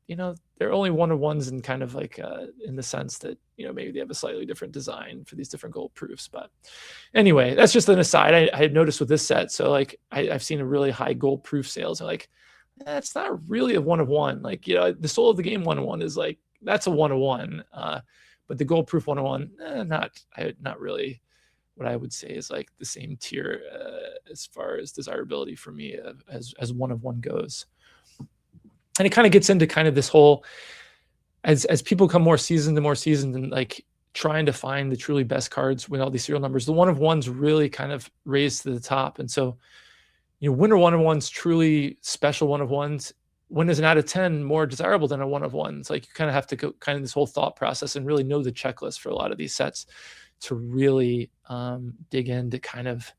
they're only 1 of 1s in kind of like in the sense that, maybe they have a slightly different design for these different gold proofs. But anyway, that's just an aside. I had noticed with this set. So like I've seen a really high gold proof sales. I'm like, that's not really a 1 of 1. Like, the Soul of the Game 1 of 1 is like, that's a 1 of 1. But the gold proof 1 of 1, not really what I would say is like the same tier as far as desirability for me as 1 of 1 goes. And it kind of gets into kind of this whole, as people become more seasoned and like trying to find the truly best cards with all these serial numbers, the 1 of 1s really kind of raised to the top. And so, when are 1 of 1s truly special 1 of 1s? When is an out of 10 more desirable than a 1 of 1s? Like, you kind of have to go kind of this whole thought process and really know the checklist for a lot of these sets to really dig into kind of,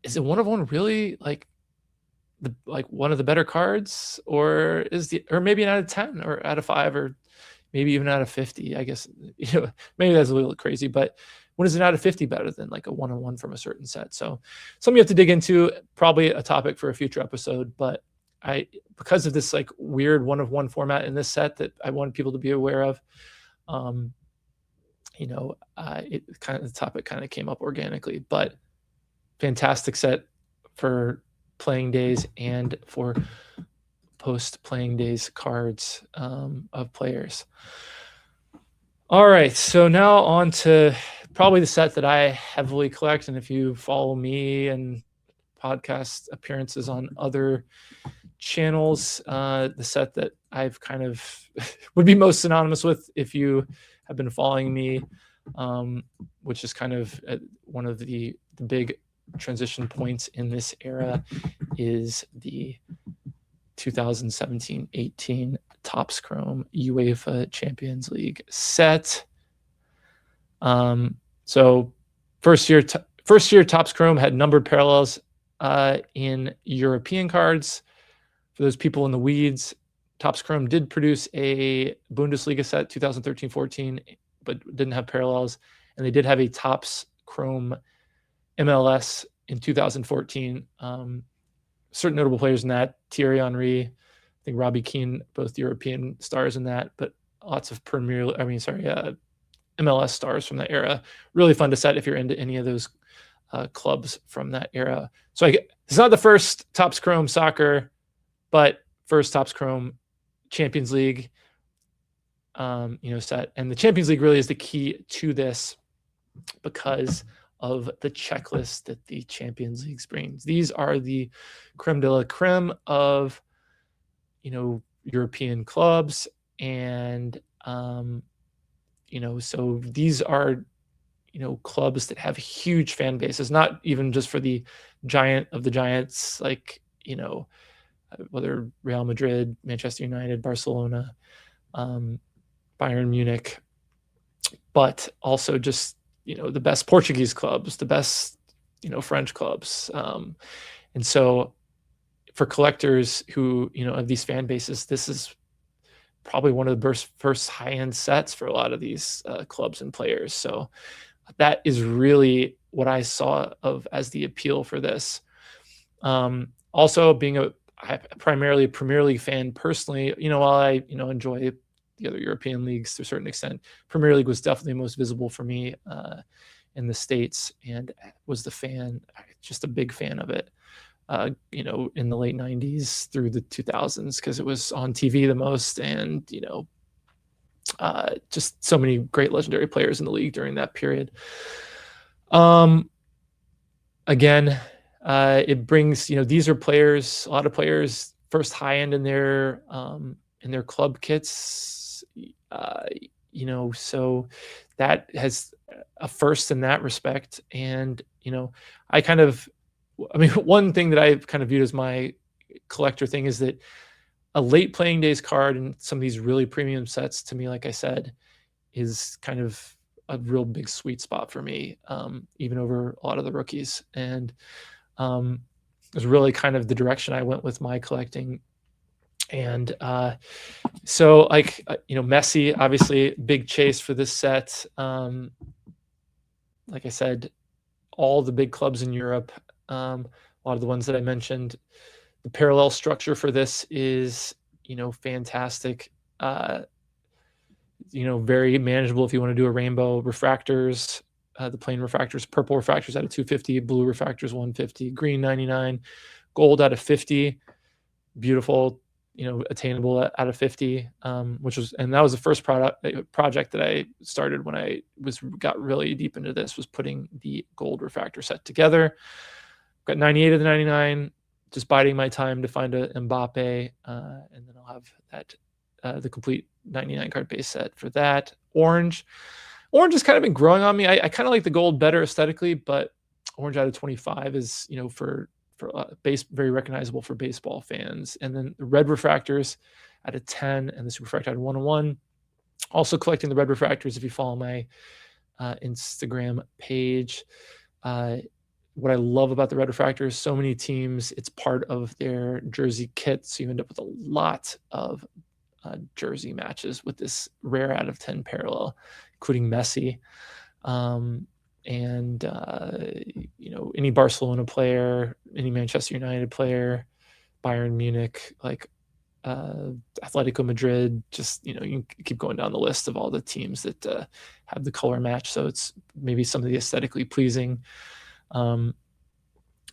is it 1 of 1 really like one of the better cards, or maybe an out of 10 or out of 5 or maybe even out of 50? I guess, maybe that's a little crazy, but when is an out of 50 better than like a 1 of 1 from a certain set? So something you have to dig into, probably a topic for a future episode. But because of this like weird 1 of 1 format in this set that I want people to be aware of, the topic kind of came up organically. But fantastic set for playing days and for post playing days cards of players. All right, so now on to probably the set that I heavily collect, and if you follow me and podcast appearances on other channels, the set that I've kind of would be most synonymous with if you have been following me, which is kind of one of the big transition points in this era, is the 2017-18 Topps Chrome UEFA Champions League set. So first year Topps Chrome had numbered parallels in European cards. For those people in the weeds, Topps Chrome did produce a Bundesliga set 2013-14, but didn't have parallels. And they did have a Topps Chrome MLS in 2014. Certain notable players in that: Thierry Henry, I think Robbie Keane, both European stars in that, but lots of MLS stars from that era. Really fun to set if you're into any of those clubs from that era. So it's not the first Topps Chrome soccer, but first Topps Chrome Champions League set. And the Champions League really is the key to this because of the checklist that the Champions League brings. These are the creme de la creme of, European clubs. And, so these are, clubs that have huge fan bases, not even just for the giant of the giants, like, whether Real Madrid, Manchester United, Barcelona, Bayern Munich, but also just, the best Portuguese clubs, the best, French clubs. And so for collectors who, have these fan bases, this is probably one of the first high-end sets for a lot of these clubs and players. So that is really what I saw as the appeal for this. Also, being primarily a Premier League fan personally, while I, enjoy the other European leagues to a certain extent, Premier League was definitely most visible for me in the States, and was just a big fan of it, in the late 90s through the 2000s, because it was on TV the most, and, just so many great legendary players in the league during that period. Again, it brings, these are players, a lot of players, first high end in their club kits, so that has a first in that respect. And, one thing that I've kind of viewed as my collector thing is that a late playing days card and some of these really premium sets, to me, like I said, is kind of a real big sweet spot for me, even over a lot of the rookies. And it was really kind of the direction I went with my collecting And so like, Messi, obviously big chase for this set. Like I said, all the big clubs in Europe, a lot of the ones that I mentioned, the parallel structure for this is, fantastic. Very manageable if you want to do a rainbow. Refractors, the plain refractors, purple refractors out of 250, blue refractors 150, green 99, gold out of 50. Beautiful, attainable out of 50, and that was the first project that I started when I got really deep into this, was putting the gold refractor set together. Got 98 of the 99, just biding my time to find a Mbappe, and then I'll have that the complete 99 card base set for that. Orange has kind of been growing on me. I kind of like the gold better aesthetically, but orange out of 25 is, for very recognizable for baseball fans. And then the red refractors out of 10 and the super refractor out of 101. Also collecting the red refractors if you follow my Instagram page. What I love about the red refractors, so many teams, it's part of their jersey kit, so you end up with a lot of jersey matches with this rare out of 10 parallel, including Messi. And any Barcelona player, any Manchester United player, Bayern Munich, like Atletico Madrid, just, you can keep going down the list of all the teams that have the color match. So it's maybe some of the aesthetically pleasing. And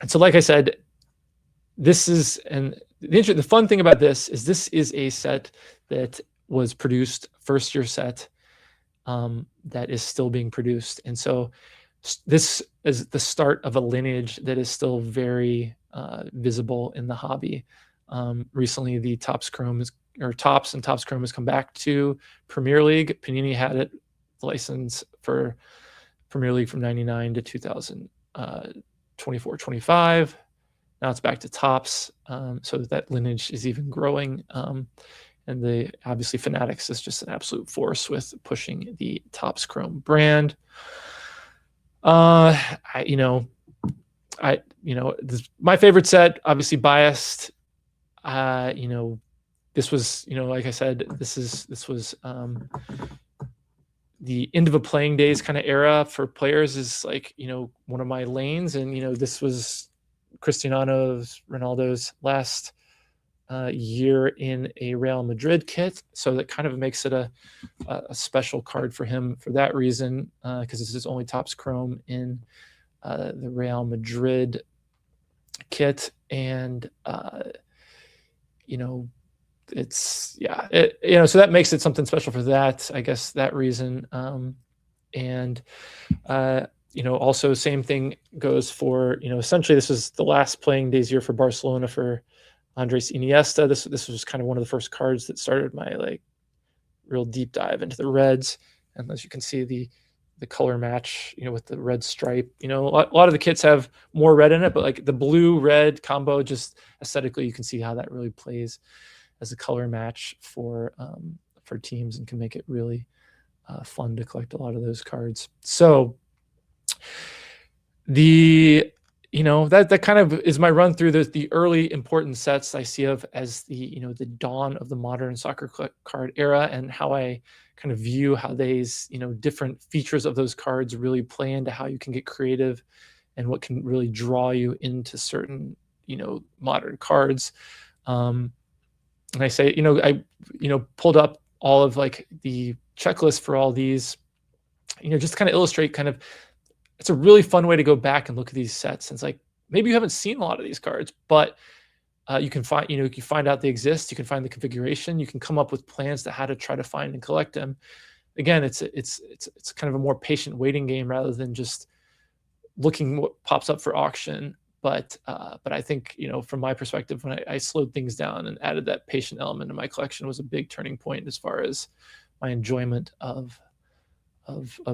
so, like I said, the fun thing about this is a set that was produced, first year set, that is still being produced. And so this is the start of a lineage that is still very visible in the hobby. Recently, the Topps and Topps Chrome has come back to Premier League. Panini had it licensed for Premier League from 99 to 2024-25. Now it's back to Topps, so that lineage is even growing. And obviously Fanatics is just an absolute force with pushing the Topps Chrome brand. My favorite set, obviously biased. This was, like I said, this was the end of a playing days kind of era for players, is like, one of my lanes. And, this was Ronaldo's last year in a Real Madrid kit. So that kind of makes it a special card for him for that reason, because this is only Topps Chrome in the Real Madrid kit. And, so that makes it something special for that, I guess, that reason. Also same thing goes for, essentially this was the last playing days year for Barcelona for Andres Iniesta. This was kind of one of the first cards that started my real deep dive into the reds. And as you can see, the color match, with the red stripe, a lot of the kits have more red in it, but the blue red combo, just aesthetically, you can see how that really plays as a color match for teams, and can make it really fun to collect a lot of those cards. So that kind of is my run through the early important sets I see of as the dawn of the modern soccer card era, and how I kind of view how these different features of those cards really play into how you can get creative and what can really draw you into certain modern cards. And I say, I pulled up all of the checklist for all these, just to kind of illustrate it's a really fun way to go back and look at these sets. And it's maybe you haven't seen a lot of these cards, but you can find, you can find out they exist. You can find the configuration. You can come up with plans to how to try to find and collect them. Again, it's kind of a more patient waiting game rather than just looking what pops up for auction. But I think, from my perspective, when I slowed things down and added that patient element in my collection, was a big turning point as far as my enjoyment of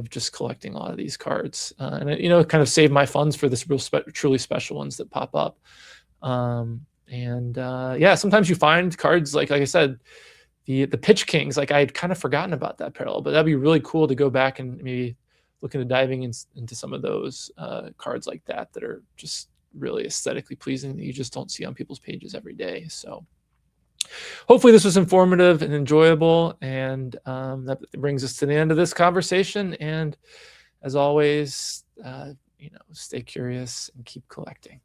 just collecting a lot of these cards, and it kind of saved my funds for this truly special ones that pop up. Sometimes you find cards like I said, the Pitch Kings. I had kind of forgotten about that parallel, but that'd be really cool to go back and maybe look into diving into some of those cards like that are just really aesthetically pleasing that you just don't see on people's pages every day. So hopefully this was informative and enjoyable, and that brings us to the end of this conversation. And as always, stay curious and keep collecting.